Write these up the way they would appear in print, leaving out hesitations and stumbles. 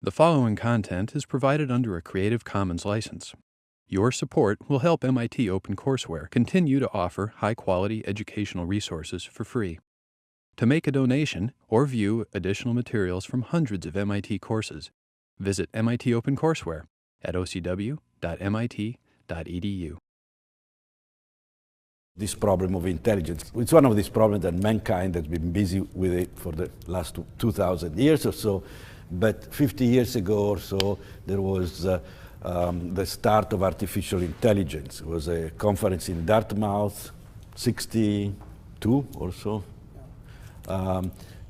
The following content is provided under a Creative Commons license. Your support will help MIT OpenCourseWare continue to offer high-quality educational resources for free. To make a donation or view additional materials from hundreds of MIT courses, visit MIT OpenCourseWare at ocw.mit.edu. This problem of intelligence. It's one of these problems that mankind has been busy with it for the last 2,000 years or so. But 50 years ago or so, there was the start of artificial intelligence. It was a conference in Dartmouth, 62 or so,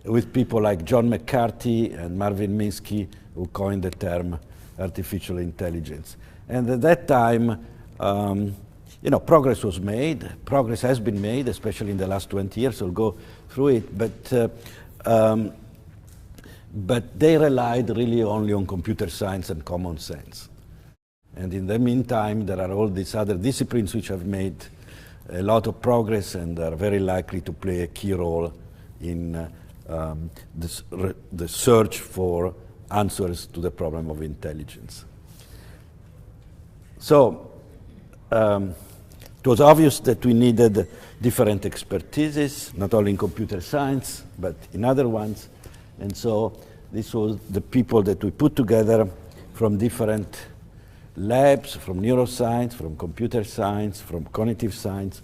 with people like John McCarthy and Marvin Minsky, who coined the term artificial intelligence. And at that time, progress was made. Progress has been made, especially in the last 20 years. I'll go through it. But they relied really only on computer science and common sense. And in the meantime, there are all these other disciplines which have made a lot of progress and are very likely to play a key role in the search for answers to the problem of intelligence. So it was obvious that we needed different expertises, not only in computer science, but in other ones. And so this was the people that we put together from different labs, from neuroscience, from computer science, from cognitive science,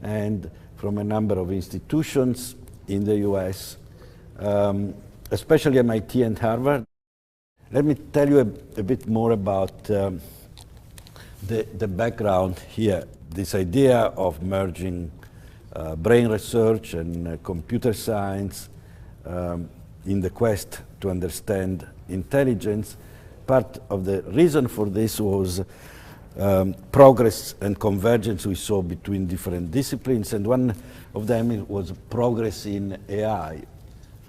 and from a number of institutions in the US, especially MIT and Harvard. Let me tell you a bit more about the background here. This idea of merging brain research and computer science in the quest to understand intelligence. Part of the reason for this was progress and convergence we saw between different disciplines, and one of them was progress in AI.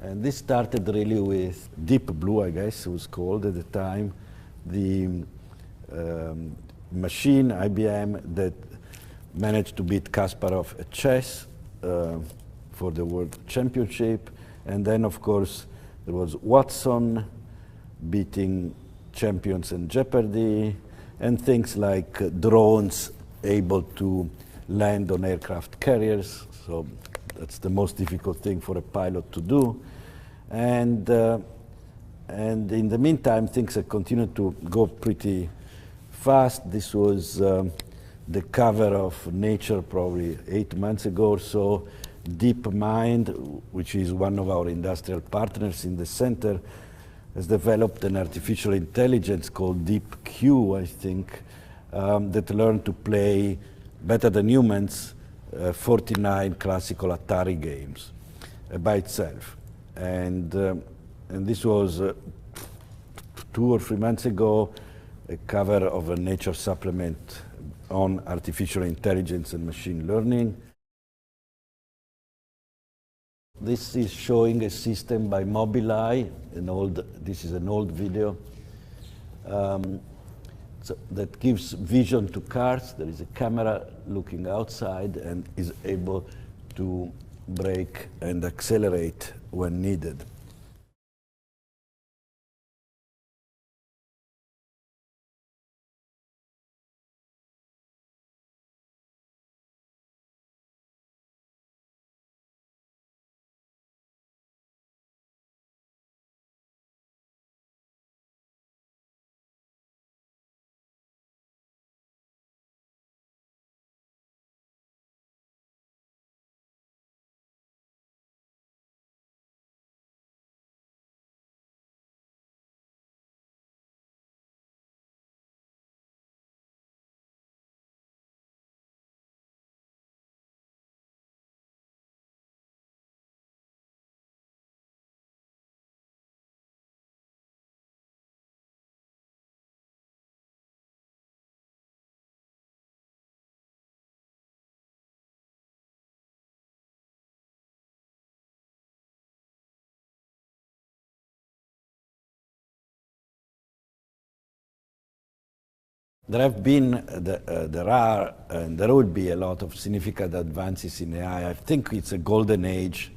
And this started really with Deep Blue, I guess it was called at the time, the machine, IBM, that managed to beat Kasparov at chess for the World Championship. And then, of course, there was Watson beating champions in Jeopardy, and things like drones able to land on aircraft carriers. So that's the most difficult thing for a pilot to do. And in the meantime, things have continued to go pretty fast. This was the cover of Nature probably 8 months ago or so. DeepMind, which is one of our industrial partners in the center, has developed an artificial intelligence called DeepQ, I think, that learned to play better than humans 49 classical Atari games by itself. And this was 2 or 3 months ago, a cover of a Nature supplement on artificial intelligence and machine learning. This is showing a system by Mobileye, this is an old video, that gives vision to cars. There is a camera looking outside and is able to brake and accelerate when needed. There have been, there are, and there will be a lot of significant advances in AI. I think it's a golden age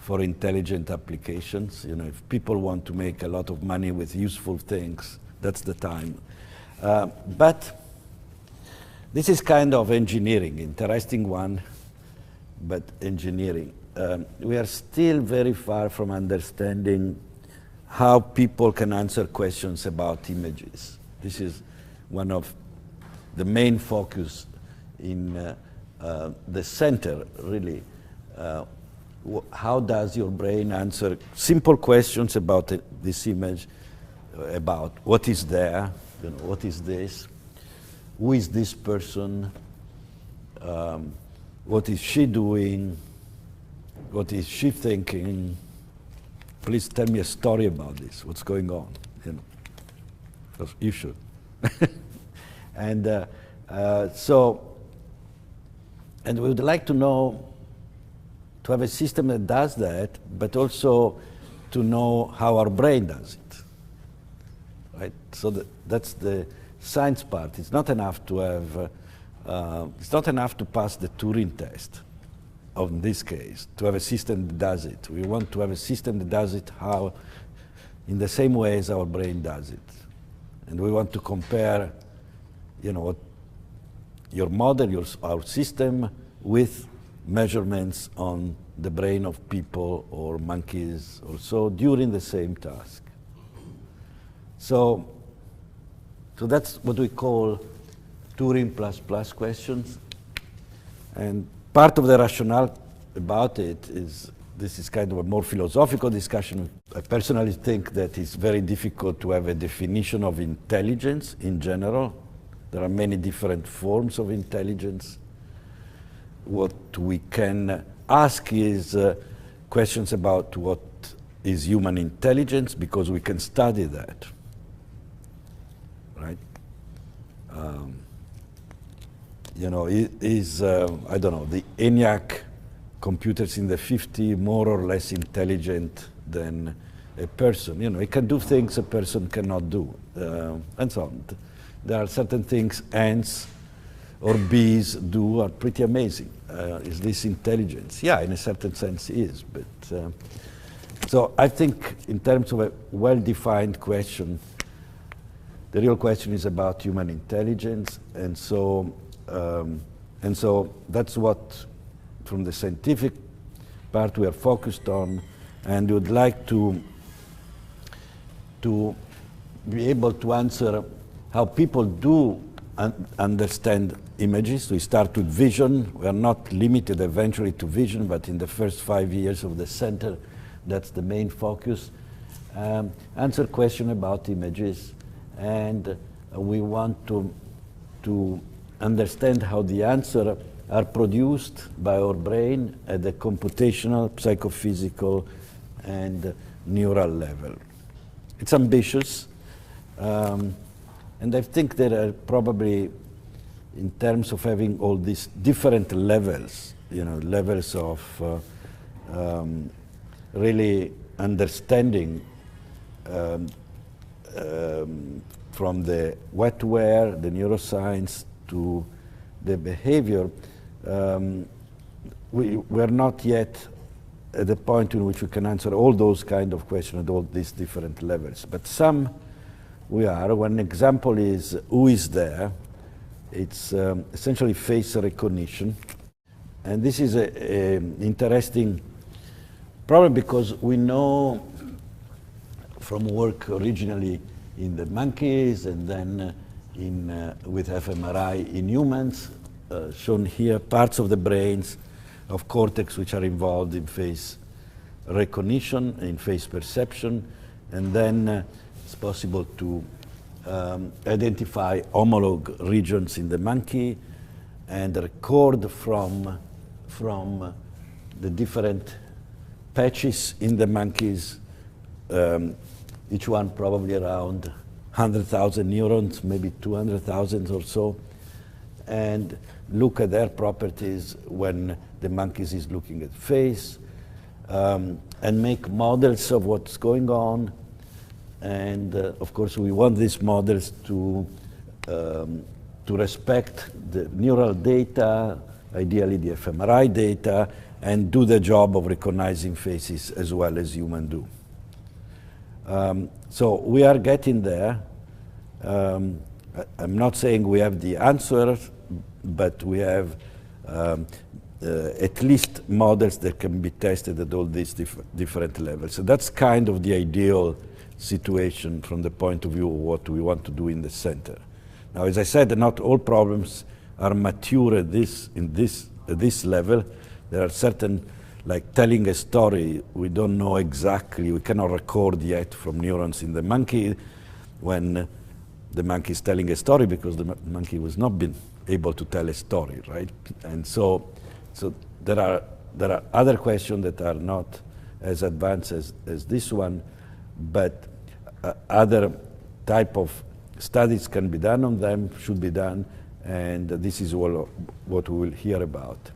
for intelligent applications. You know, if people want to make a lot of money with useful things, that's the time. But this is kind of engineering, interesting one, but engineering. We are still very far from understanding how people can answer questions about images. This is one of the main focus in the center, really. How does your brain answer simple questions about this image, about what is there, you know, what is this, who is this person, what is she doing, what is she thinking? Please tell me a story about this. What's going on? You know, 'cause you should. And and we would like to know, to have a system that does that, but also to know how our brain does it. Right? So that's the science part. It's not enough to have. It's not enough to pass the Turing test. In this case, to have a system that does it. We want to have a system that does it in the same way as our brain does it. And we want to compare, you know, what your model, our system, with measurements on the brain of people or monkeys or so during the same task. So that's what we call Turing plus questions. And part of the rationale about it is, this is kind of a more philosophical discussion. I personally think that it's very difficult to have a definition of intelligence in general. There are many different forms of intelligence. What we can ask is questions about what is human intelligence, because we can study that, right? You know, I don't know, the ENIAC computers in the 50s more or less intelligent than a person? You know, it can do things a person cannot do, and so on. There are certain things ants or bees do are pretty amazing. Is this intelligence? Yeah, in a certain sense is, but so I think in terms of a well-defined question, the real question is about human intelligence, and so that's what, from the scientific part, we are focused on, and we would like to be able to answer how people do understand images. We start with vision. We are not limited eventually to vision, but in the first 5 years of the center, that's the main focus. Answer question about images, and we want to understand how the answer are produced by our brain at the computational, psychophysical, and neural level. It's ambitious, and I think there are probably, in terms of having all these different levels, you know, levels of really understanding from the wetware, the neuroscience, to the behavior, we're not yet at the point in which we can answer all those kind of questions at all these different levels. But some we are. One example is who is there. It's essentially face recognition. And this is an interesting problem, because we know from work originally in the monkeys and then with fMRI in humans, shown here, parts of the brains of cortex which are involved in face recognition, in face perception, and then it's possible to identify homolog regions in the monkey and record from the different patches in the monkeys, each one probably around 100,000 neurons, maybe 200,000 or so, and look at their properties when the monkeys is looking at face, and make models of what's going on. And of course, we want these models to respect the neural data, ideally the fMRI data, and do the job of recognizing faces as well as humans do. So we are getting there. I'm not saying we have the answer, but we have at least models that can be tested at all these different levels. So that's kind of the ideal situation from the point of view of what we want to do in the center. Now, as I said, not all problems are mature at this level. There are certain, like telling a story, we don't know exactly, we cannot record yet from neurons in the monkey when the monkey is telling a story, because the monkey was not been able to tell a story, right? And so there are other questions that are not as advanced as this one, but other type of studies can be done on them, should be done, and this is what we will hear about.